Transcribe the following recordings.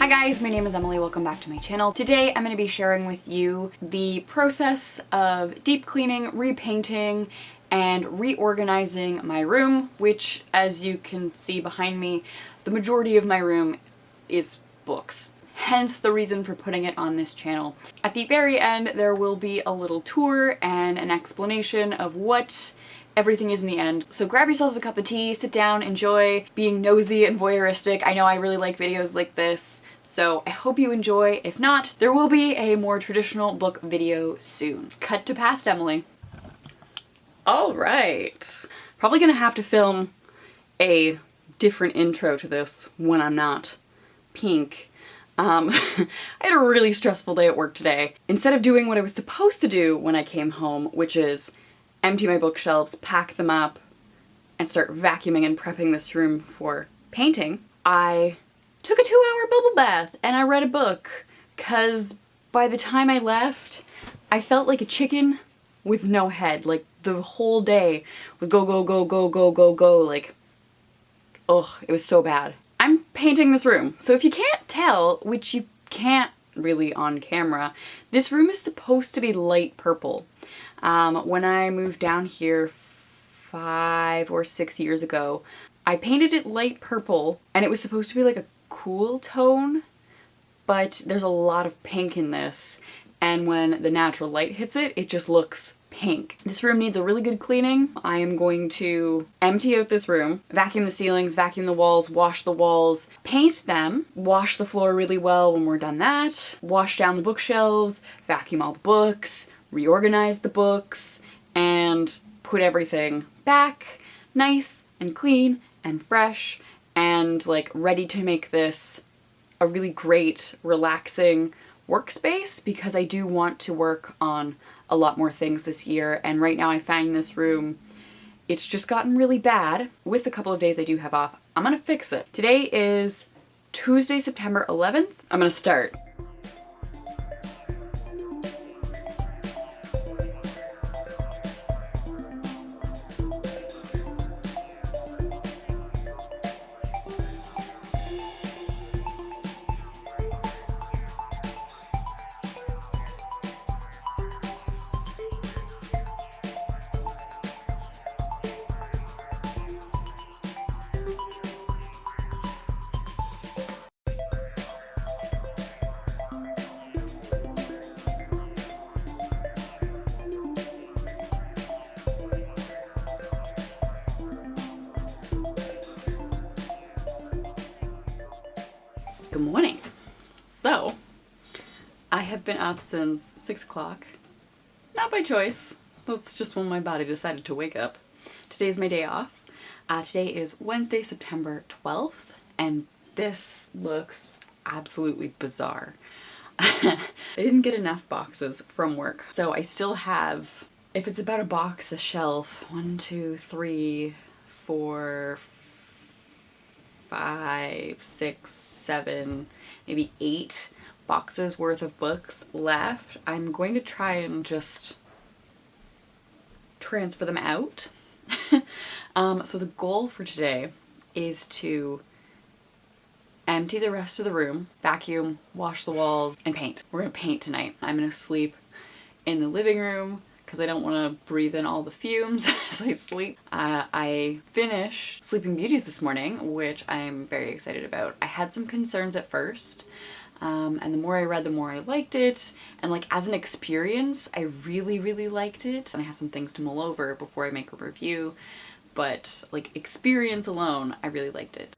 Hi guys, my name is Emily. Welcome back to my channel. Today I'm going to be sharing with you the process of deep cleaning, repainting, and reorganizing my room, which, as you can see behind me, the majority of my room is books. Hence the reason for putting it on this channel. At the very end there will be a little tour and an explanation of what everything is in the end. So grab yourselves a cup of tea, sit down, enjoy being nosy and voyeuristic. I know I really like videos like this, so I hope you enjoy. If not, there will be a more traditional book video soon. Cut to past Emily. All right. Probably gonna have to film a different intro to this when I'm not pink. I had a really stressful day at work today. Instead of doing what I was supposed to do when I came home, which is empty my bookshelves, pack them up, and start vacuuming and prepping this room for painting, I took a 2-hour bubble bath and I read a book, cause by the time I left, I felt like a chicken with no head. Like the whole day was go, go, go, go, go, go, go, like, ugh, it was so bad. I'm painting this room, so if you can't tell, which you can't really on camera, this room is supposed to be light purple. When I moved down here 5 or 6 years ago, I painted it light purple and it was supposed to be like a cool tone, but there's a lot of pink in this, and when the natural light hits it, it just looks pink. This room needs a really good cleaning. I am going to empty out this room, vacuum the ceilings, vacuum the walls, wash the walls, paint them, wash the floor really well when we're done that, wash down the bookshelves, vacuum all the books, reorganize the books, and put everything back nice and clean and fresh and like ready to make this a really great, relaxing workspace, because I do want to work on a lot more things this year, and right now I find this room, it's just gotten really bad. With the couple of days I do have off, I'm gonna fix it. Today is Tuesday, September 11th. I'm gonna start. Good morning. So, I have been up since 6 o'clock. Not by choice. That's just when my body decided to wake up. Today's my day off. Today is Wednesday, September 12th, and this looks absolutely bizarre. I didn't get enough boxes from work, so I still have, if it's about a box a shelf, 1, 2, 3, 4, 5, 6, 7, maybe 8 boxes worth of books left. I'm going to try and just transfer them out. So the goal for today is to empty the rest of the room, vacuum, wash the walls, and paint. We're gonna paint tonight. I'm gonna sleep in the living room because I don't want to breathe in all the fumes as I sleep. I finished Sleeping Beauties this morning, which I'm very excited about. I had some concerns at first, and the more I read, the more I liked it. And like as an experience, I really, really liked it. And I have some things to mull over before I make a review, but like experience alone, I really liked it.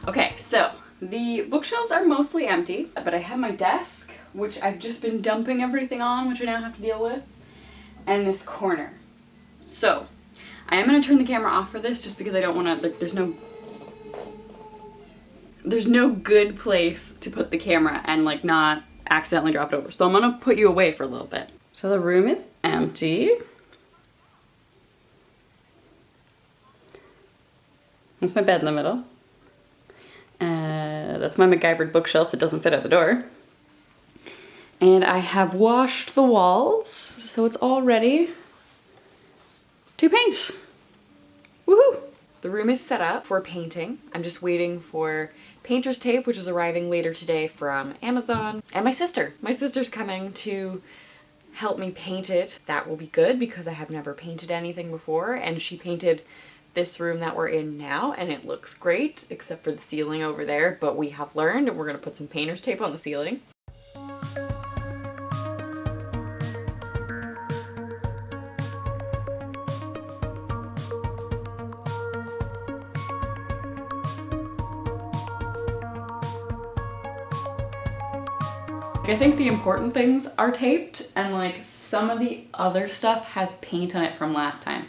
Okay, so the bookshelves are mostly empty, but I have my desk which I've just been dumping everything on, which I now have to deal with, and this corner. So, I am going to turn the camera off for this just because I don't want to, there's no good place to put the camera and like not accidentally drop it over. So I'm going to put you away for a little bit. So the room is empty. That's my bed in the middle. That's my MacGyvered bookshelf that doesn't fit out the door. And I have washed the walls, so it's all ready to paint. Woohoo! The room is set up for painting. I'm just waiting for painter's tape, which is arriving later today from Amazon. And my sister. My sister's coming to help me paint it. That will be good because I have never painted anything before, and she painted this room that we're in now, and it looks great, except for the ceiling over there, but we have learned and we're gonna put some painter's tape on the ceiling. I think the important things are taped, and like some of the other stuff has paint on it from last time.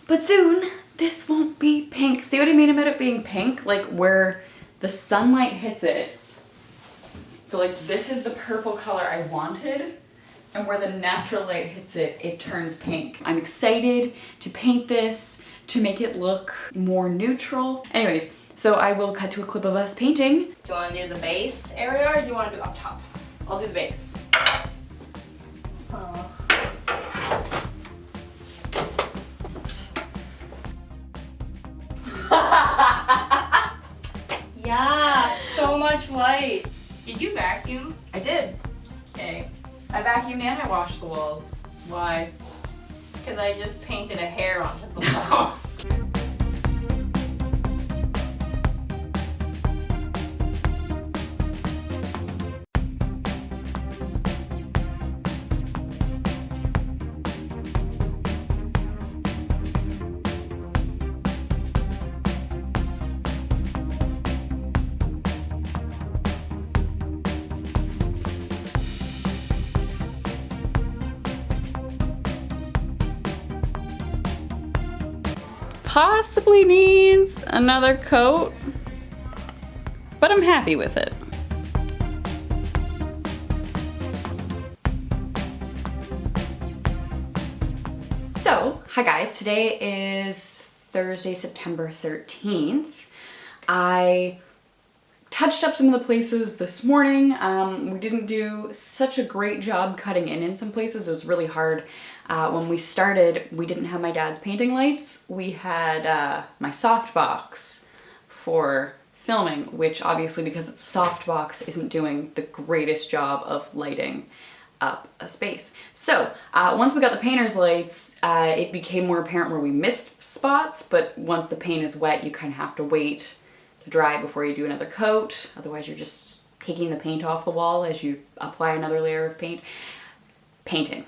But soon, this won't be pink. See what I mean about it being pink? Like where the sunlight hits it. So like this is the purple color I wanted, and where the natural light hits it, it turns pink. I'm excited to paint this, to make it look more neutral. Anyways, so I will cut to a clip of us painting. Do you want to do the base area or do you want to do up top? I'll do the base. So. Yeah, so much white. Did you vacuum? I did. Okay. I vacuumed and I washed the walls. Why? Because I just painted a hair onto the wall. Possibly needs another coat, but I'm happy with it. So, hi guys, today is Thursday, September 13th. I touched up some of the places this morning. We didn't do such a great job cutting in some places. It was really hard. When we started, we didn't have my dad's painting lights. We had my softbox for filming, which obviously because it's a softbox isn't doing the greatest job of lighting up a space. So once we got the painter's lights, it became more apparent where we missed spots, but once the paint is wet, you kind of have to wait to dry before you do another coat. Otherwise you're just taking the paint off the wall as you apply another layer of paint. Painting.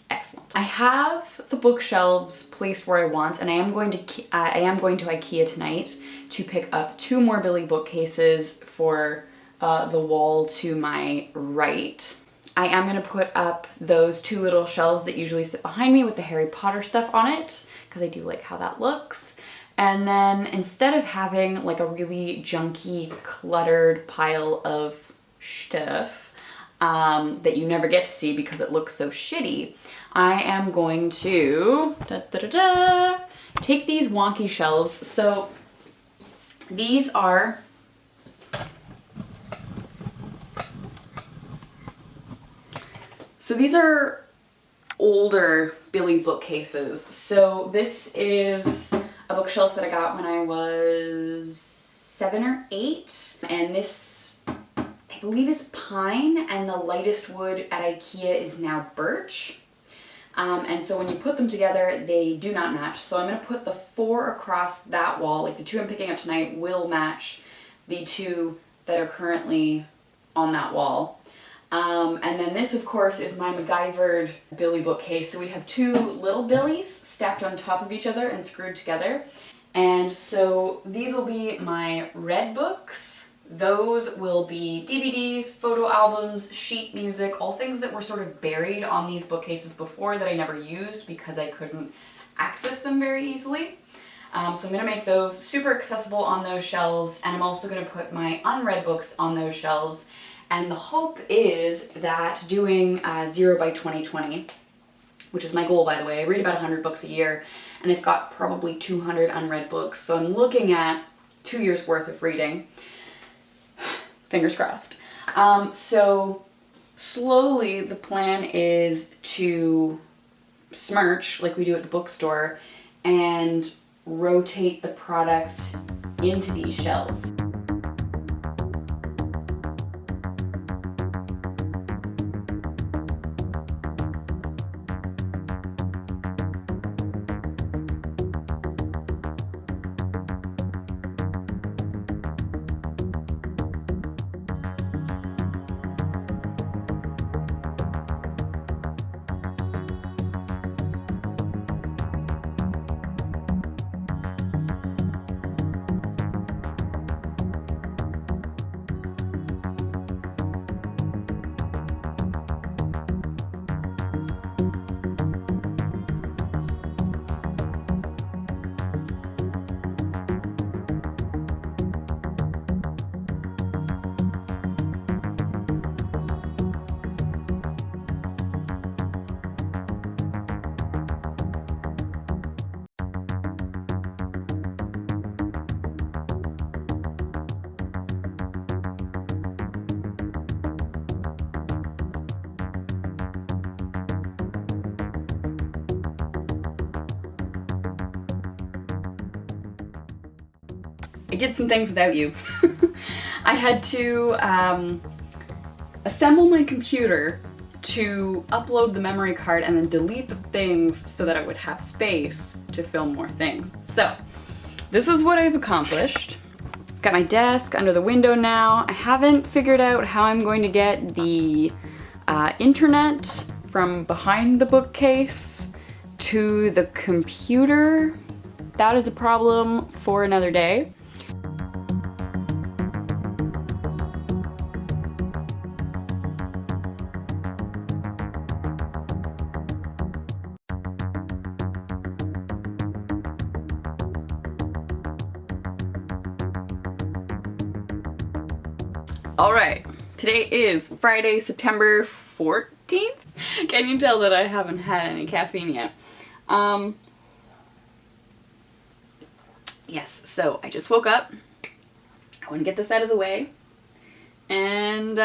Excellent. I have the bookshelves placed where I want, and I am going to IKEA tonight to pick up 2 more Billy bookcases for the wall to my right. I am going to put up those 2 little shelves that usually sit behind me with the Harry Potter stuff on it, because I do like how that looks. And then instead of having like a really junky, cluttered pile of stuff that you never get to see because it looks so shitty, I am going to take these wonky shelves. So these are older Billy bookcases. So this is a bookshelf that I got when I was 7 or 8, and this I believe is pine, and the lightest wood at IKEA is now birch. And so when you put them together, they do not match. So I'm going to put the 4 across that wall, like the 2 I'm picking up tonight will match the 2 that are currently on that wall. And then this, of course, is my MacGyvered Billy bookcase. So we have 2 little Billies stacked on top of each other and screwed together. And so these will be my red books. Those will be DVDs, photo albums, sheet music, all things that were sort of buried on these bookcases before that I never used because I couldn't access them very easily. So I'm going to make those super accessible on those shelves, and I'm also going to put my unread books on those shelves. And the hope is that doing 0 by 2020, which is my goal, by the way. I read about 100 books a year, and I've got probably 200 unread books, so I'm looking at 2 years worth of reading. Fingers crossed. So slowly the plan is to smirch like we do at the bookstore and rotate the product into these shelves. I did some things without you. I had to assemble my computer to upload the memory card and then delete the things so that I would have space to film more things. So this is what I've accomplished. Got my desk under the window now. I haven't figured out how I'm going to get the internet from behind the bookcase to the computer. That is a problem for another day. All right, today is Friday, September 14th. Can you tell that I haven't had any caffeine yet? Yes, so I just woke up. I want to get this out of the way. And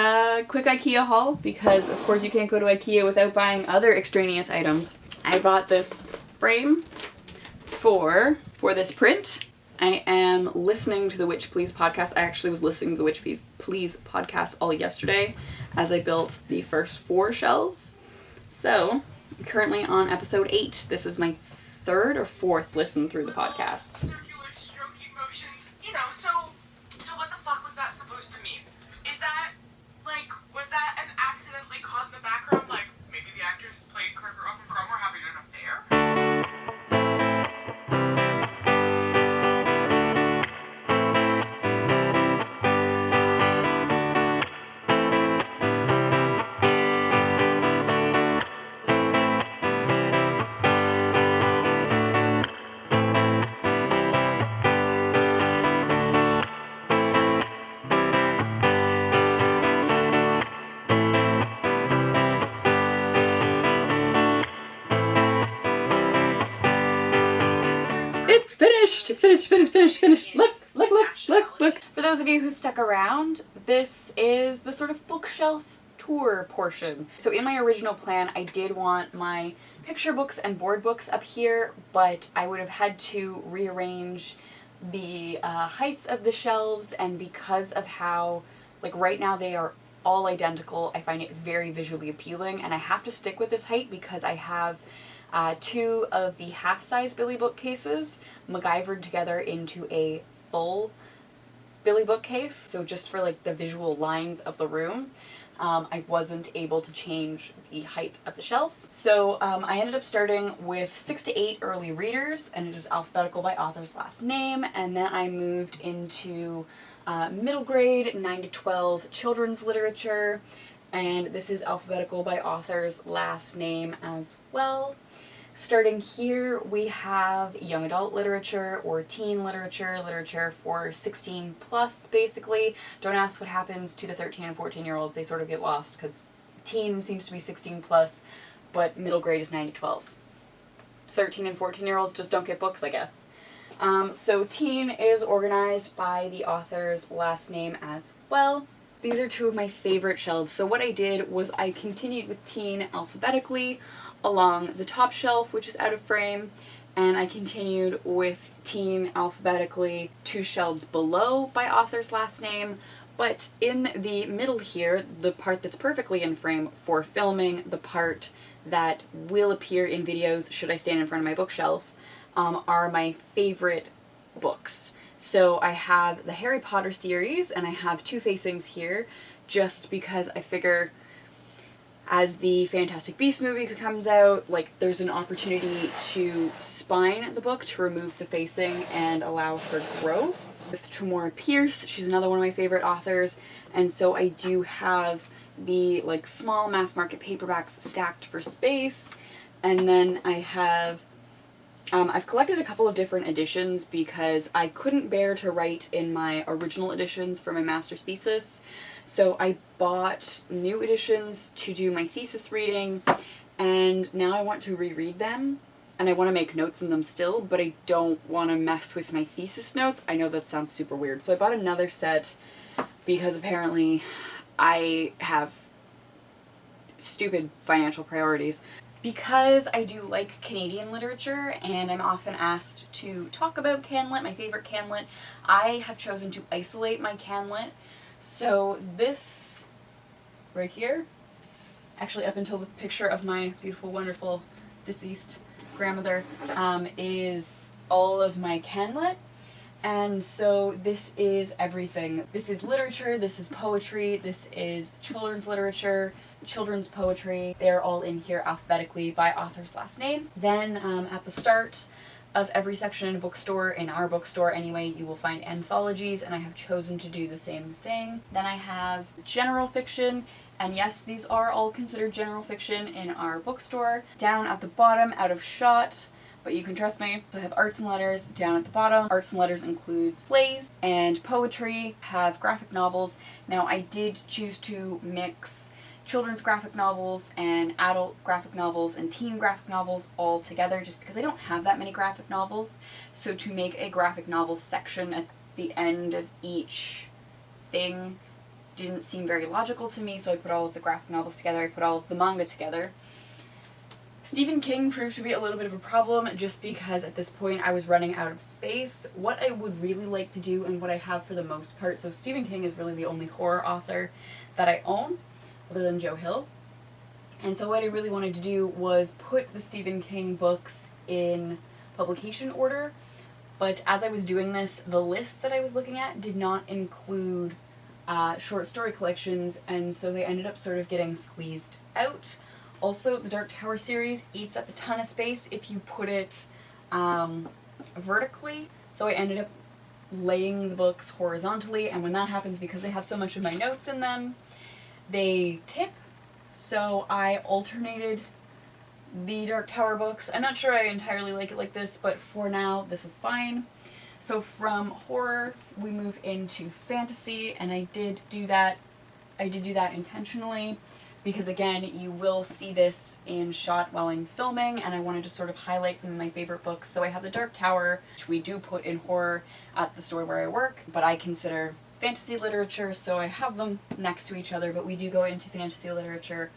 quick IKEA haul, because of course you can't go to IKEA without buying other extraneous items. I bought this frame for this print. I am listening to the Witch Please podcast. I actually was listening to the Witch Please podcast all yesterday as I built the first 4 shelves. So, I'm currently on episode 8. This is my 3rd or 4th listen through the podcast. Circular stroking motions. You know, so what the fuck was that supposed to mean? Is that, like, was that an accidentally caught in the background? Like, maybe the actors played Karkaroff and Crumb were having an affair? It's finished! It's finished! Look! For those of you who stuck around, this is the sort of bookshelf tour portion. So in my original plan, I did want my picture books and board books up here, but I would have had to rearrange the heights of the shelves, and because of how, like right now they are all identical, I find it very visually appealing, and I have to stick with this height because I have 2 of the half-size Billy bookcases MacGyvered together into a full Billy bookcase. So just for like the visual lines of the room, I wasn't able to change the height of the shelf. So I ended up starting with 6 to 8 early readers, and it is alphabetical by author's last name, and then I moved into middle grade 9 to 12 children's literature, and this is alphabetical by author's last name as well. Starting here, we have young adult literature or teen literature, literature for 16 plus basically. Don't ask what happens to the 13 and 14-year-olds, they sort of get lost because teen seems to be 16 plus, but middle grade is 9 to 12. 13 and 14-year-olds just don't get books, I guess. So teen is organized by the author's last name as well. These are two of my favorite shelves. So what I did was I continued with teen alphabetically along the top shelf, which is out of frame, and I continued with teen alphabetically 2 shelves below by author's last name. But in the middle here, the part that's perfectly in frame for filming, the part that will appear in videos should I stand in front of my bookshelf, are my favorite books. So I have the Harry Potter series, and I have 2 facings here, just because I figure as the Fantastic Beasts movie comes out, like, there's an opportunity to spine the book, to remove the facing and allow for growth. With Tamora Pierce, she's another one of my favorite authors, and so I do have the, like, small mass market paperbacks stacked for space, and then I have I've collected a couple of different editions because I couldn't bear to write in my original editions for my master's thesis. So I bought new editions to do my thesis reading, and now I want to reread them, and I want to make notes in them still, but I don't want to mess with my thesis notes. I know that sounds super weird. So I bought another set because apparently I have stupid financial priorities. Because I do like Canadian literature and I'm often asked to talk about Canlit, my favorite Canlit, I have chosen to isolate my Canlit. So this right here, actually up until the picture of my beautiful, wonderful, deceased grandmother, is all of my Canlit. And so this is everything. This is literature, this is poetry, this is children's literature, children's poetry. They're all in here alphabetically by author's last name. Then at the start of every section in a bookstore, in our bookstore anyway, you will find anthologies, and I have chosen to do the same thing. Then I have general fiction, and yes, these are all considered general fiction in our bookstore. Down at the bottom, out of shot, but you can trust me. So I have arts and letters down at the bottom. Arts and letters includes plays and poetry, have graphic novels. Now I did choose to mix children's graphic novels and adult graphic novels and teen graphic novels all together just because I don't have that many graphic novels. So to make a graphic novel section at the end of each thing didn't seem very logical to me, so I put all of the graphic novels together, I put all of the manga together. Stephen King proved to be a little bit of a problem just because at this point I was running out of space. What I would really like to do, and what I have for the most part, so Stephen King is really the only horror author that I own, other than Joe Hill. And so what I really wanted to do was put the Stephen King books in publication order, but as I was doing this, the list that I was looking at did not include short story collections, and so they ended up sort of getting squeezed out. Also, the Dark Tower series eats up a ton of space if you put it vertically, so I ended up laying the books horizontally, and when that happens, because they have so much of my notes in them, they tip, so I alternated the Dark Tower books. I'm not sure I entirely like it like this, but for now, this is fine. So from horror, we move into fantasy, and I did do that intentionally, because again, you will see this in shot while I'm filming, and I wanted to sort of highlight some of my favorite books. So I have the Dark Tower, which we do put in horror at the store where I work, but I consider fantasy literature, so I have them next to each other, but we do go into fantasy literature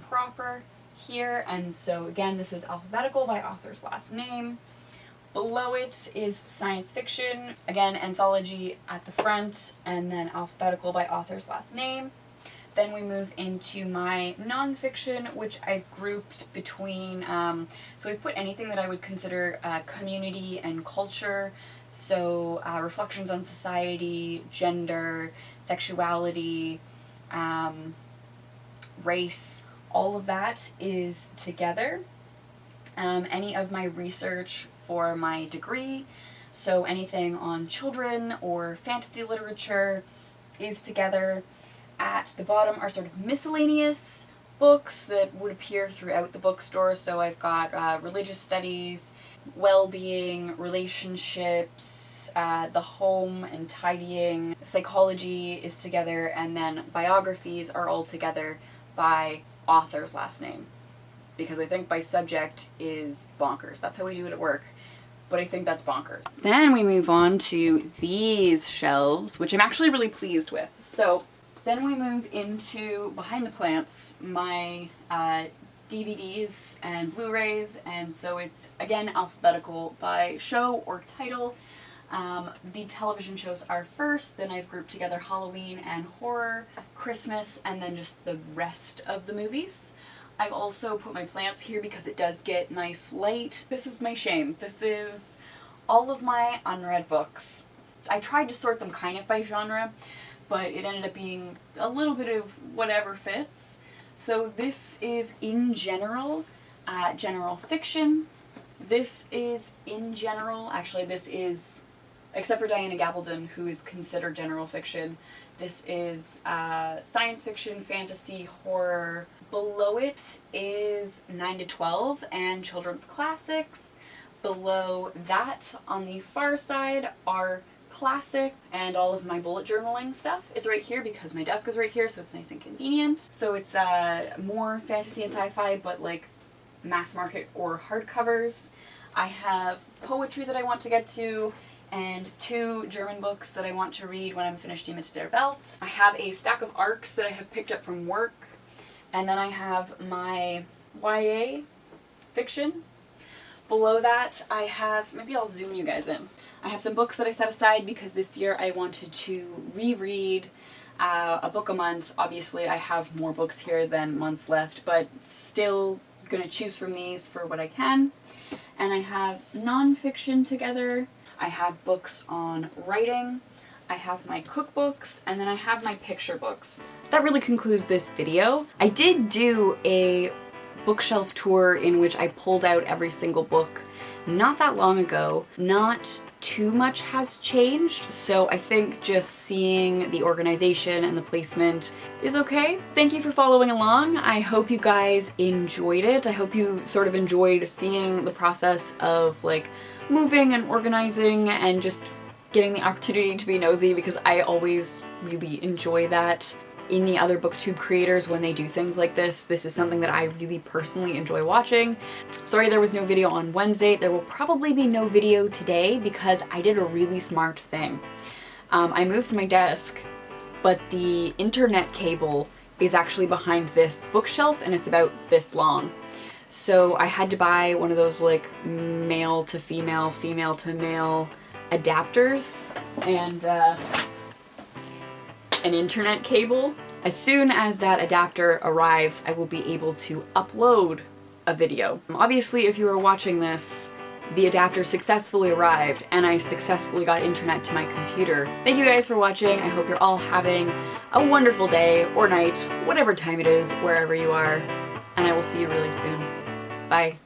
proper here, and so again, this is alphabetical by author's last name. Below it is science fiction, again, anthology at the front, and then alphabetical by author's last name. Then we move into my nonfiction, which I've grouped between, so I've put anything that I would consider community and culture, so reflections on society, gender, sexuality, race, all of that is together. Any of my research for my degree, So anything on children or fantasy literature is together. At the bottom are sort of miscellaneous books that would appear throughout the bookstore. So I've got religious studies, well-being, relationships, the home and tidying, psychology is together, and then biographies are all together by author's last name. Because I think by subject is bonkers. That's how we do it at work. But I think that's bonkers. Then we move on to these shelves, which I'm actually really pleased with. So then we move into behind the plants, my DVDs and Blu-rays, and so it's again alphabetical by show or title. The television shows are first, then I've grouped together Halloween and horror, Christmas, and then just the rest of the movies. I've also put my plants here because it does get nice light. This is my shame. This is all of my unread books. I tried to sort them kind of by genre, but it ended up being a little bit of whatever fits. So this is in general, general fiction. This is in general, actually this is, except for Diana Gabaldon, who is considered general fiction, this is science fiction, fantasy, horror. Below it is 9 to 12 and children's classics. Below that, on the far side, are classic, and all of my bullet journaling stuff is right here because my desk is right here, so it's nice and convenient. So it's more fantasy and sci-fi, but like mass market or hardcovers. I have poetry that I want to get to, and 2 German books that I want to read when I'm finished Demon to Der Welt. I have a stack of ARCs that I have picked up from work, and then I have my YA fiction. Below that I have, maybe I'll zoom you guys in. I have some books that I set aside because this year I wanted to reread a book a month. Obviously I have more books here than months left, but still gonna choose from these for what I can. And I have nonfiction together. I have books on writing. I have my cookbooks, and then I have my picture books. That really concludes this video. I did do a bookshelf tour in which I pulled out every single book not that long ago. Not too much has changed, so I think just seeing the organization and the placement is okay. Thank you for following along. I hope you guys enjoyed it. I hope you sort of enjoyed seeing the process of like moving and organizing and just getting the opportunity to be nosy, because I always really enjoy that in the other booktube creators when they do things like this. This is something that I really personally enjoy watching. Sorry there was no video on Wednesday. There will probably be no video today because I did a really smart thing. I moved my desk, but the internet cable is actually behind this bookshelf and it's about this long. So I had to buy one of those like male to female, female to male adapters and an internet cable. As soon as that adapter arrives, I will be able to upload a video. Obviously, if you are watching this, the adapter successfully arrived and I successfully got internet to my computer. Thank you guys for watching. I hope you're all having a wonderful day or night, whatever time it is, wherever you are, and I will see you really soon. Bye.